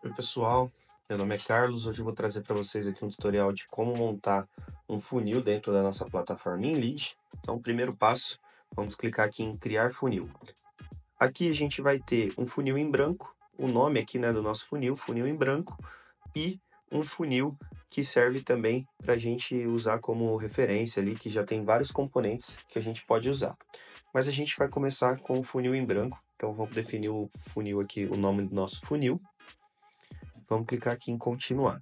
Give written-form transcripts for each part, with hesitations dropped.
Oi pessoal, meu nome é Carlos. Hoje eu vou trazer para vocês aqui um tutorial de como montar um funil dentro da nossa plataforma InLead. Então, o primeiro passo, vamos clicar aqui em criar funil. Aqui a gente vai ter um funil em branco, o nome aqui, né, do nosso funil, funil em branco, e um funil que serve também para a gente usar como referência ali, que já tem vários componentes que a gente pode usar. Mas a gente vai começar com o funil em branco, então vamos definir o funil aqui, o nome do nosso funil. Vamos clicar aqui em continuar.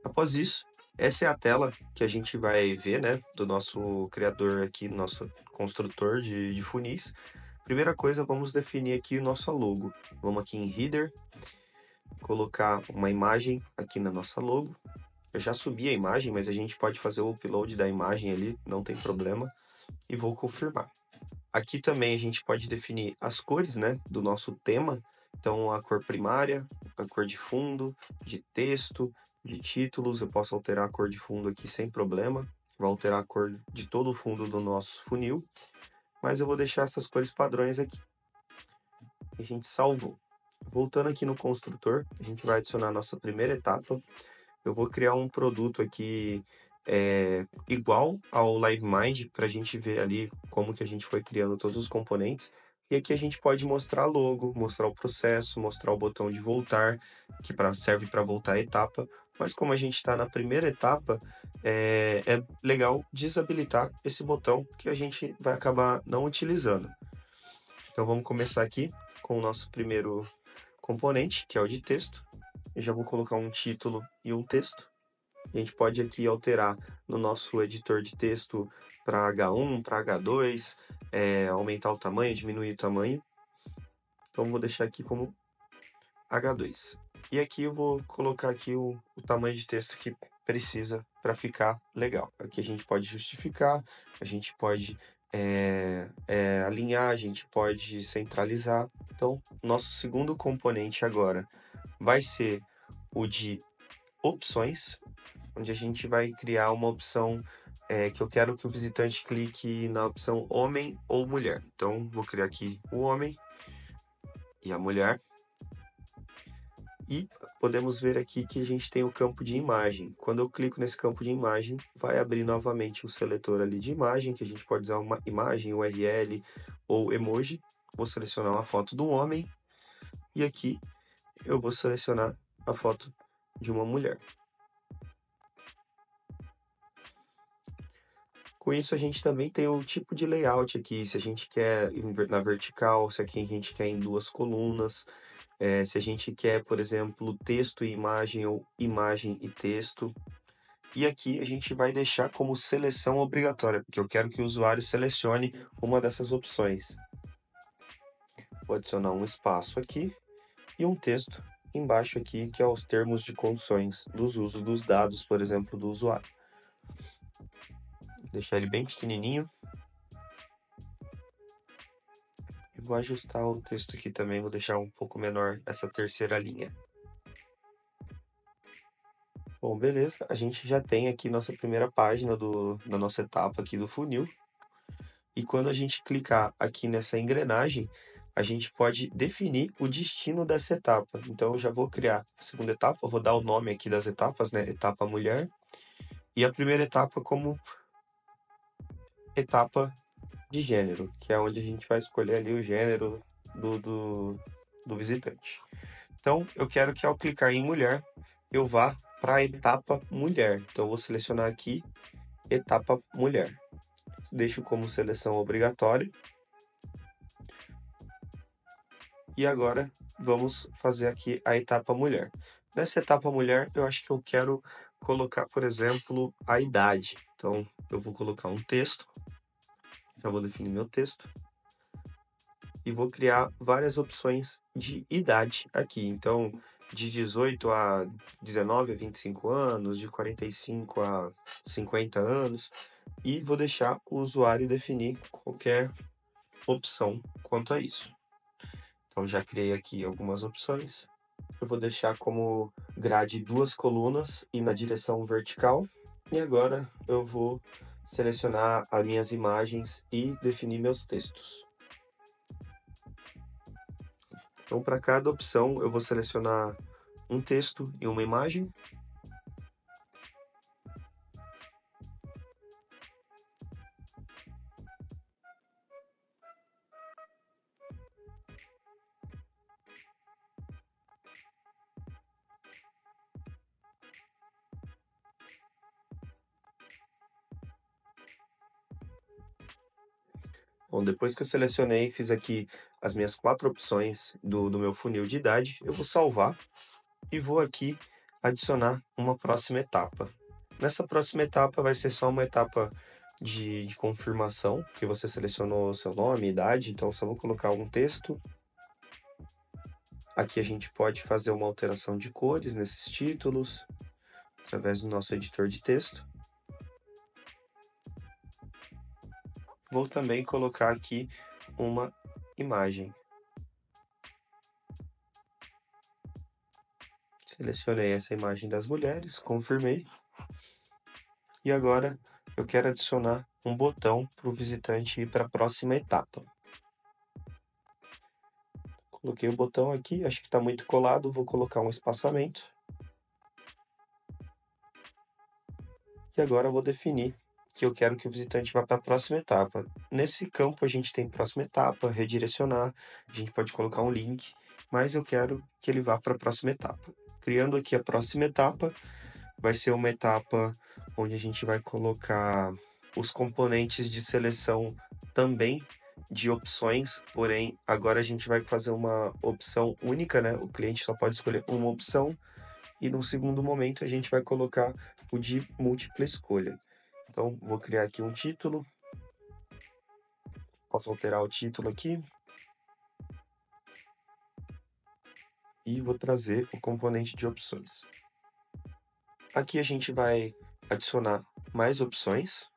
Após isso, essa é a tela que a gente vai ver, né, do nosso criador aqui, nosso construtor de funis. Primeira coisa, vamos definir aqui o nosso logo. Vamos aqui em Header, colocar uma imagem aqui na nossa logo. Eu já subi a imagem, mas a gente pode fazer o upload da imagem ali, não tem problema. E vou confirmar. Aqui também a gente pode definir as cores, né, do nosso tema. Então, a cor primária, a cor de fundo, de texto, de títulos. Eu posso alterar a cor de fundo aqui sem problema. Vou alterar a cor de todo o fundo do nosso funil. Mas eu vou deixar essas cores padrões aqui. E a gente salvou. Voltando aqui no construtor, a gente vai adicionar a nossa primeira etapa. Eu vou criar um produto aqui igual ao LiveMind para a gente ver ali como que a gente foi criando todos os componentes. E aqui a gente pode mostrar logo, mostrar o processo, mostrar o botão de voltar, que serve para voltar a etapa. Mas como a gente está na primeira etapa, é legal desabilitar esse botão que a gente vai acabar não utilizando. Então vamos começar aqui com o nosso primeiro componente, que é o de texto. Eu já vou colocar um título e um texto. A gente pode aqui alterar no nosso editor de texto para H1, para H2, aumentar o tamanho, diminuir o tamanho. Então, vou deixar aqui como H2. E aqui eu vou colocar aqui o tamanho de texto que precisa para ficar legal. Aqui a gente pode justificar, a gente pode alinhar, a gente pode centralizar. Então, nosso segundo componente agora vai ser o de opções, onde a gente vai criar uma opção que eu quero que o visitante clique na opção homem ou mulher. Então, vou criar aqui o homem e a mulher. E podemos ver aqui que a gente tem o campo de imagem. Quando eu clico nesse campo de imagem, vai abrir novamente o seletor ali de imagem, que a gente pode usar uma imagem, URL ou emoji. Vou selecionar uma foto do homem e aqui eu vou selecionar a foto de uma mulher. Com isso, a gente também tem o tipo de layout aqui, se a gente quer na vertical, se aqui a gente quer em duas colunas, se a gente quer, por exemplo, texto e imagem ou imagem e texto. E aqui a gente vai deixar como seleção obrigatória, porque eu quero que o usuário selecione uma dessas opções. Vou adicionar um espaço aqui e um texto embaixo aqui, que é os termos de condições dos usos dos dados, por exemplo, do usuário. Vou deixar ele bem pequenininho. E vou ajustar o texto aqui também, vou deixar um pouco menor essa terceira linha. Bom, beleza, a gente já tem aqui nossa primeira página da nossa etapa aqui do funil. E quando a gente clicar aqui nessa engrenagem, a gente pode definir o destino dessa etapa. Então, eu já vou criar a segunda etapa, eu vou dar o nome aqui das etapas, né? Etapa mulher. E a primeira etapa como etapa de gênero, que é onde a gente vai escolher ali o gênero do visitante. Então, eu quero que ao clicar em mulher, eu vá para a etapa mulher. Então, eu vou selecionar aqui etapa mulher. Deixo como seleção obrigatória. E agora, vamos fazer aqui a etapa mulher. Nessa etapa mulher, eu acho que eu quero colocar, por exemplo, a idade. Então, eu vou colocar um texto. Já vou definir meu texto. E vou criar várias opções de idade aqui. Então, de 18 a 19 a 25 anos, de 45 a 50 anos. E vou deixar o usuário definir qualquer opção quanto a isso. Então, já criei aqui algumas opções. Eu vou deixar como grade duas colunas e na direção vertical. E agora eu vou selecionar as minhas imagens e definir meus textos. Então, para cada opção, eu vou selecionar um texto e uma imagem. Bom, depois que eu selecionei, fiz aqui as minhas 4 opções do meu funil de idade, eu vou salvar e vou aqui adicionar uma próxima etapa. Nessa próxima etapa vai ser só uma etapa de confirmação, que você selecionou seu nome, idade, então só vou colocar um texto. Aqui a gente pode fazer uma alteração de cores nesses títulos, através do nosso editor de texto. Vou também colocar aqui uma imagem. Selecionei essa imagem das mulheres, confirmei. E agora eu quero adicionar um botão para o visitante ir para a próxima etapa. Coloquei o botão aqui, acho que está muito colado, vou colocar um espaçamento. E agora eu vou definir que eu quero que o visitante vá para a próxima etapa. Nesse campo a gente tem próxima etapa, redirecionar, a gente pode colocar um link, mas eu quero que ele vá para a próxima etapa. Criando aqui a próxima etapa, vai ser uma etapa onde a gente vai colocar os componentes de seleção também de opções, porém agora a gente vai fazer uma opção única, né? O cliente só pode escolher uma opção e no segundo momento a gente vai colocar o de múltipla escolha. Então vou criar aqui um título, posso alterar o título aqui e vou trazer o componente de opções. Aqui a gente vai adicionar mais opções.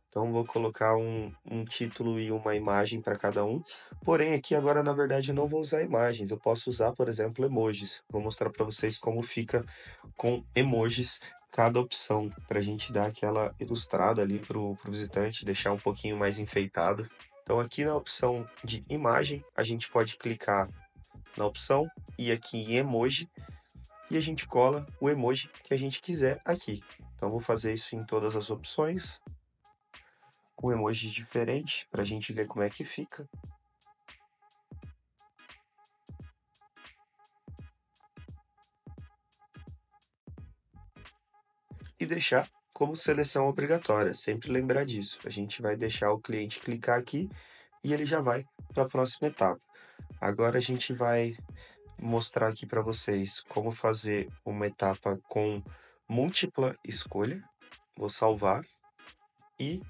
Então, vou colocar um título e uma imagem para cada um. Porém, aqui agora, na verdade, eu não vou usar imagens. Eu posso usar, por exemplo, emojis. Vou mostrar para vocês como fica com emojis cada opção, para a gente dar aquela ilustrada ali para o visitante, deixar um pouquinho mais enfeitado. Então, aqui na opção de imagem, a gente pode clicar na opção e aqui em emoji, e a gente cola o emoji que a gente quiser aqui. Então, vou fazer isso em todas as opções, com emojis diferentes, para a gente ver como é que fica. E deixar como seleção obrigatória, sempre lembrar disso. A gente vai deixar o cliente clicar aqui e ele já vai para a próxima etapa. Agora a gente vai mostrar aqui para vocês como fazer uma etapa com múltipla escolha. Vou salvar e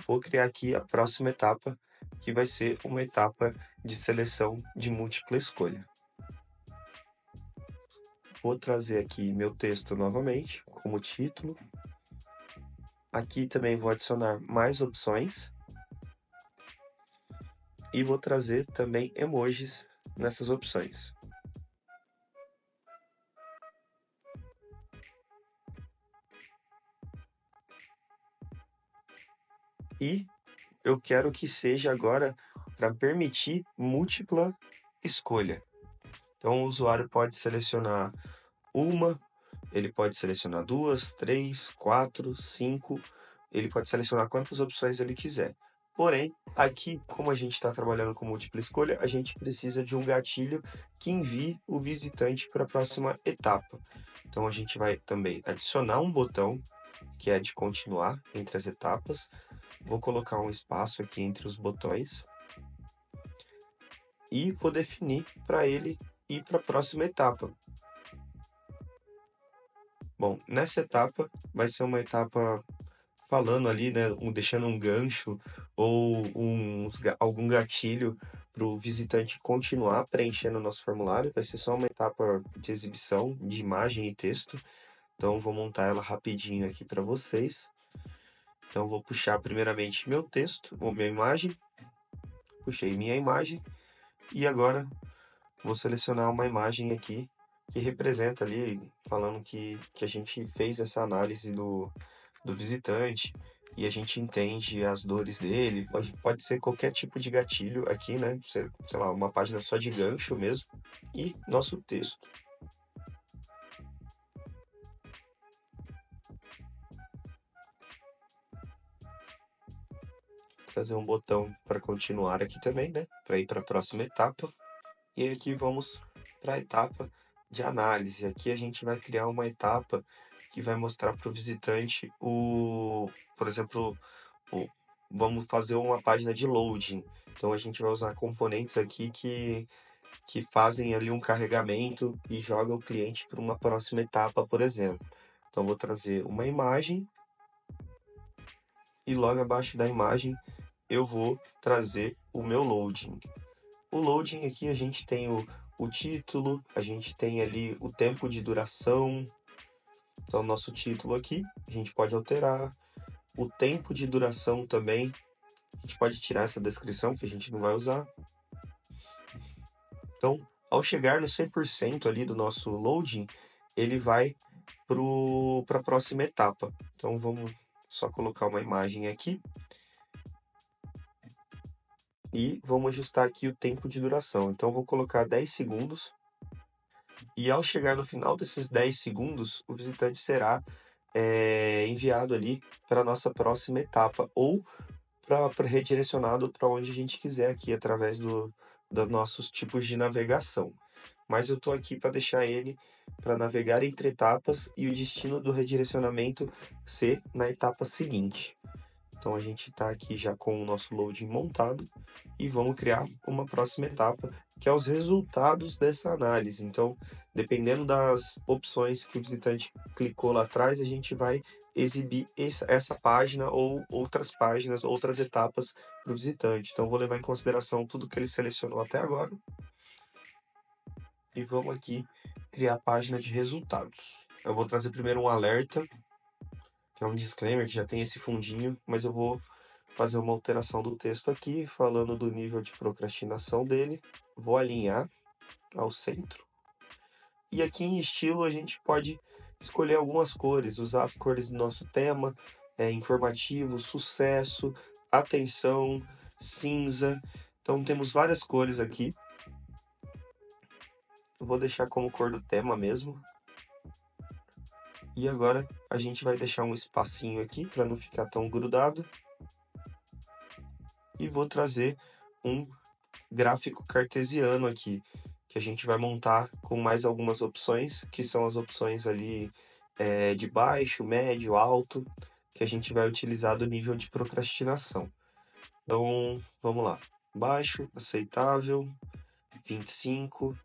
vou criar aqui a próxima etapa, que vai ser uma etapa de seleção de múltipla escolha. Vou trazer aqui meu texto novamente, como título. Aqui também vou adicionar mais opções. E vou trazer também emojis nessas opções. E eu quero que seja agora para permitir múltipla escolha. Então, o usuário pode selecionar uma, ele pode selecionar 2, 3, 4, 5, ele pode selecionar quantas opções ele quiser. Porém, aqui, como a gente está trabalhando com múltipla escolha, a gente precisa de um gatilho que envie o visitante para a próxima etapa. Então, a gente vai também adicionar um botão, que é de continuar entre as etapas. Vou colocar um espaço aqui entre os botões e vou definir para ele ir para a próxima etapa. Bom, nessa etapa vai ser uma etapa falando ali, né, deixando um gancho ou algum gatilho para o visitante continuar preenchendo o nosso formulário. Vai ser só uma etapa de exibição de imagem e texto. Então, vou montar ela rapidinho aqui para vocês. Então, vou puxar primeiramente meu texto, ou minha imagem. Puxei minha imagem e agora vou selecionar uma imagem aqui que representa ali, falando que a gente fez essa análise do visitante, e a gente entende as dores dele. Pode ser qualquer tipo de gatilho aqui, né? Sei lá, uma página só de gancho mesmo. E nosso texto. Trazer um botão para continuar aqui também, né? Para ir para a próxima etapa. E aqui vamos para a etapa de análise. Aqui a gente vai criar uma etapa que vai mostrar para o visitante por exemplo, vamos fazer uma página de loading. Então a gente vai usar componentes aqui que fazem ali um carregamento e joga o cliente para uma próxima etapa, por exemplo. Então vou trazer uma imagem e logo abaixo da imagem eu vou trazer o meu loading. O loading aqui a gente tem o título, a gente tem ali o tempo de duração. Então, nosso título aqui, a gente pode alterar. O tempo de duração também, a gente pode tirar essa descrição que a gente não vai usar. Então, ao chegar no 100% ali do nosso loading, ele vai para a próxima etapa. Então, vamos só colocar uma imagem aqui. E vamos ajustar aqui o tempo de duração. Então, vou colocar 10 segundos. E ao chegar no final desses 10 segundos, o visitante será enviado ali para a nossa próxima etapa ou para redirecionado para onde a gente quiser aqui através dos nossos tipos de navegação. Mas eu estou aqui para deixar ele para navegar entre etapas e o destino do redirecionamento ser na etapa seguinte. Então a gente está aqui já com o nosso loading montado e vamos criar uma próxima etapa, que é os resultados dessa análise. Então, dependendo das opções que o visitante clicou lá atrás, a gente vai exibir essa página ou outras páginas, outras etapas para o visitante. Então, vou levar em consideração tudo que ele selecionou até agora. E vamos aqui criar a página de resultados. Eu vou trazer primeiro um alerta, que é um disclaimer, que já tem esse fundinho, mas eu vou fazer uma alteração do texto aqui, falando do nível de procrastinação dele. Vou alinhar ao centro. E aqui em estilo a gente pode escolher algumas cores, usar as cores do nosso tema, informativo, sucesso, atenção, cinza. Então temos várias cores aqui. Eu vou deixar como cor do tema mesmo. E agora a gente vai deixar um espacinho aqui para não ficar tão grudado. E vou trazer um gráfico cartesiano aqui, que a gente vai montar com mais algumas opções, que são as opções ali de baixo, médio, alto, que a gente vai utilizar do nível de procrastinação. Então, vamos lá. Baixo, aceitável, 25.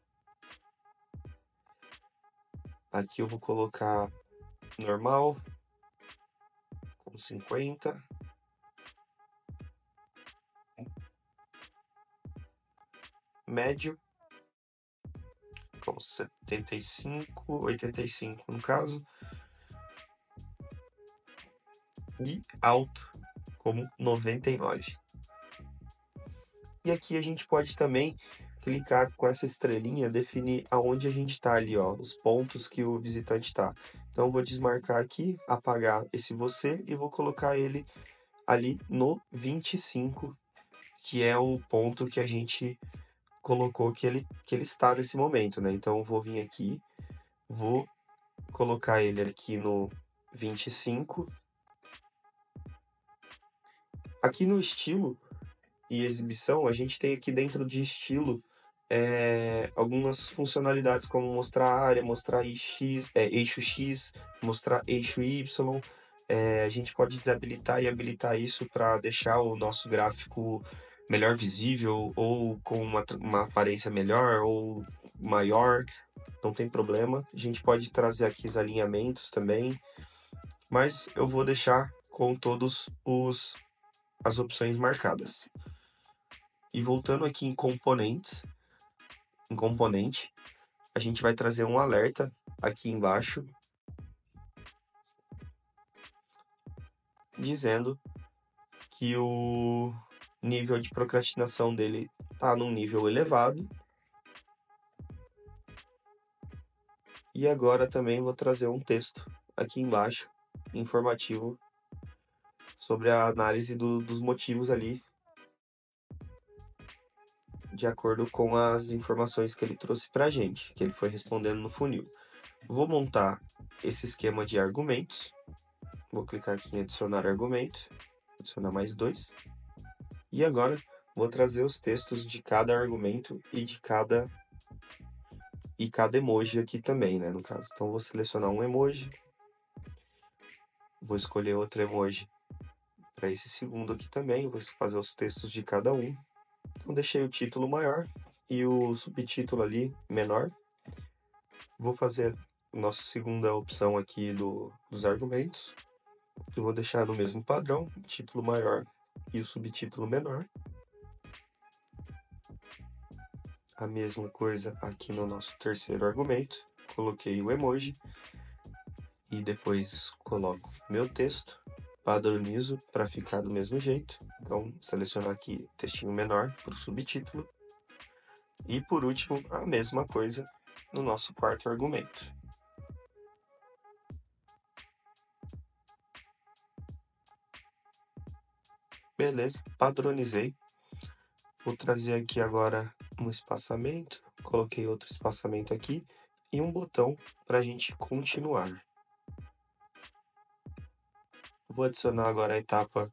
Aqui eu vou colocar normal, com 50. Médio, com 75, 85 no caso. E alto, como 99. E aqui a gente pode também clicar com essa estrelinha, definir aonde a gente está ali, ó, os pontos que o visitante está. Então, eu vou desmarcar aqui, apagar esse você e vou colocar ele ali no 25, que é o ponto que a gente colocou que ele está nesse momento, né? Então, eu vou vir aqui, vou colocar ele aqui no 25. Aqui no estilo e exibição, a gente tem aqui dentro de estilo algumas funcionalidades como mostrar área, mostrar eixo X, mostrar eixo Y. A gente pode desabilitar e habilitar isso para deixar o nosso gráfico melhor visível ou com uma aparência melhor ou maior, não tem problema. A gente pode trazer aqui os alinhamentos também, mas eu vou deixar com todos as opções marcadas. E voltando aqui em componentes, em componente, a gente vai trazer um alerta aqui embaixo, dizendo que o nível de procrastinação dele está num nível elevado. E agora também vou trazer um texto aqui embaixo, informativo, sobre a análise dos motivos ali, de acordo com as informações que ele trouxe para a gente, que ele foi respondendo no funil. Vou montar esse esquema de argumentos. Vou clicar aqui em adicionar argumento, adicionar mais 2. E agora vou trazer os textos de cada argumento e de cada emoji aqui também, né, no caso. Então vou selecionar um emoji, vou escolher outro emoji para esse segundo aqui também, vou fazer os textos de cada um. Então deixei o título maior e o subtítulo ali menor. Vou fazer a nossa segunda opção aqui dos argumentos. Eu vou deixar no mesmo padrão, título maior e o subtítulo menor. A mesma coisa aqui no nosso terceiro argumento. Coloquei o emoji e depois coloco meu texto. Padronizo para ficar do mesmo jeito. Então, selecionar aqui textinho menor para o subtítulo. E por último, a mesma coisa no nosso quarto argumento. Beleza, padronizei. Vou trazer aqui agora um espaçamento. Coloquei outro espaçamento aqui e um botão para a gente continuar. Vou adicionar agora a etapa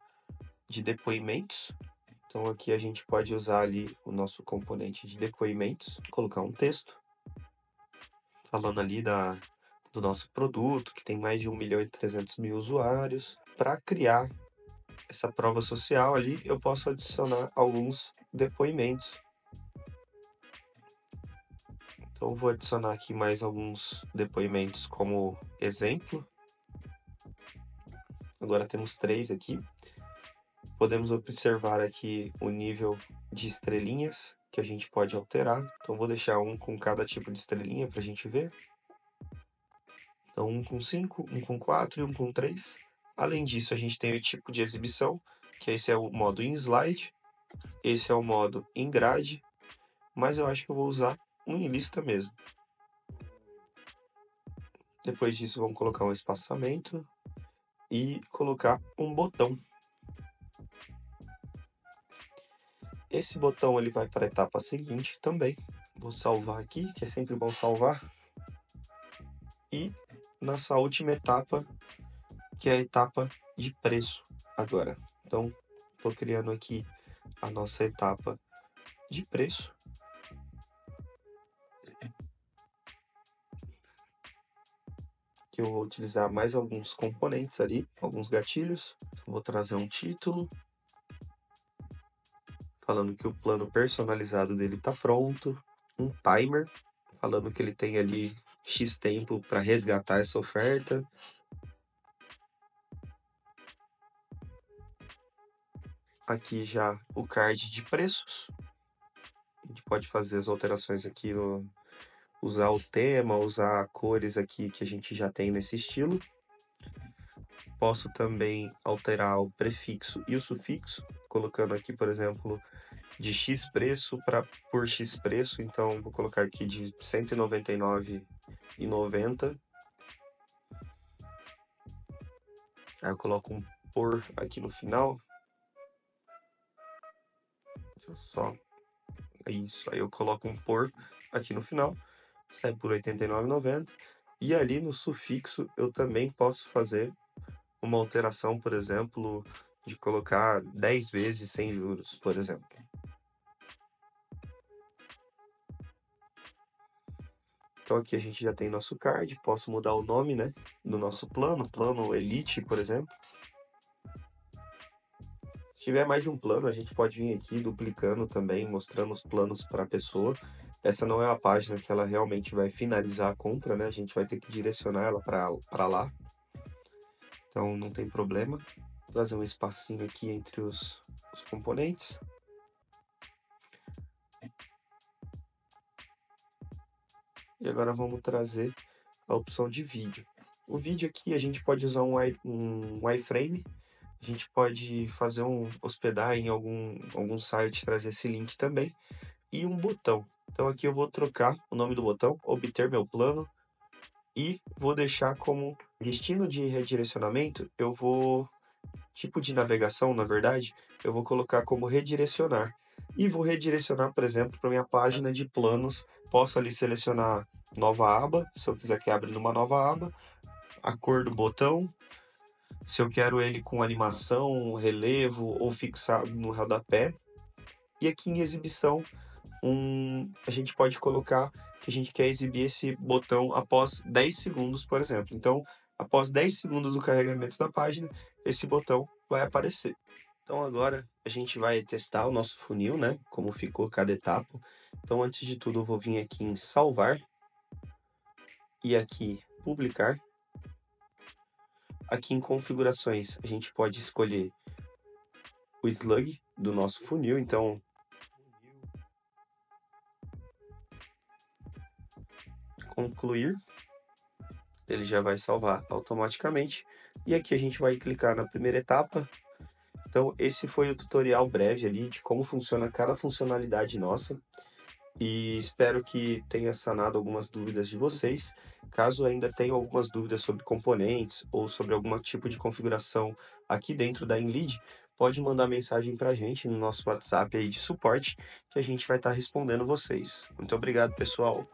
de depoimentos. Então aqui a gente pode usar ali o nosso componente de depoimentos, colocar um texto falando ali do nosso produto, que tem mais de 1.300.000 usuários. Para criar essa prova social ali, eu posso adicionar alguns depoimentos. Então vou adicionar aqui mais alguns depoimentos como exemplo. Agora temos 3 aqui. Podemos observar aqui o nível de estrelinhas que a gente pode alterar. Então vou deixar um com cada tipo de estrelinha para a gente ver. Então um com 5, um com 4 e um com 3. Além disso, a gente tem o tipo de exibição, que esse é o modo em slide. Esse é o modo em grade, mas eu acho que eu vou usar um em lista mesmo. Depois disso, vamos colocar um espaçamento e colocar um botão. Esse botão ele vai para a etapa seguinte também. Vou salvar aqui, que é sempre bom salvar. E nossa última etapa, que é a etapa de preço agora. Então, estou criando aqui a nossa etapa de preço. Que eu vou utilizar mais alguns componentes ali, alguns gatilhos. Vou trazer um título, falando que o plano personalizado dele está pronto. Um timer, falando que ele tem ali X tempo para resgatar essa oferta. Aqui já o card de preços. A gente pode fazer as alterações aqui, usar o tema, usar cores aqui que a gente já tem nesse estilo. Posso também alterar o prefixo e o sufixo, colocando aqui, por exemplo, de X preço por X preço. Então, vou colocar aqui de R$ 199,90. Aí eu coloco um por aqui no final. Deixa eu só... Isso, aí eu coloco um por aqui no final. Sai por R$ 89,90. E ali no sufixo eu também posso fazer uma alteração, por exemplo, de colocar 10 vezes sem juros, por exemplo. Então aqui a gente já tem nosso card, posso mudar o nome, né, do nosso plano Elite, por exemplo. Se tiver mais de um plano, a gente pode vir aqui duplicando também, mostrando os planos para a pessoa. Essa não é a página que ela realmente vai finalizar a compra, né? A gente vai ter que direcionar ela para lá. Então não tem problema. Vou trazer um espacinho aqui entre os componentes. E agora vamos trazer a opção de vídeo. O vídeo aqui a gente pode usar um iframe. A gente pode fazer hospedar em algum site, trazer esse link também. E um botão. Então aqui eu vou trocar o nome do botão, obter meu plano. E vou deixar como destino de redirecionamento, eu vou tipo de navegação, na verdade, eu vou colocar como redirecionar. E vou redirecionar, por exemplo, para minha página de planos. Posso ali selecionar nova aba, se eu quiser que abra numa nova aba, a cor do botão, se eu quero ele com animação, relevo ou fixado no rodapé. E aqui em exibição, a gente pode colocar que a gente quer exibir esse botão após 10 segundos, por exemplo. Então, após 10 segundos do carregamento da página, esse botão vai aparecer. Então agora a gente vai testar o nosso funil, né? Como ficou cada etapa. Então antes de tudo eu vou vir aqui em salvar e aqui publicar. Aqui em configurações a gente pode escolher o slug do nosso funil, então concluir, ele já vai salvar automaticamente. E aqui a gente vai clicar na primeira etapa. Então esse foi o tutorial breve ali de como funciona cada funcionalidade nossa. E espero que tenha sanado algumas dúvidas de vocês. Caso ainda tenham algumas dúvidas sobre componentes ou sobre algum tipo de configuração aqui dentro da InLead, pode mandar mensagem para a gente no nosso WhatsApp aí de suporte, que a gente vai estar respondendo vocês. Muito obrigado, pessoal!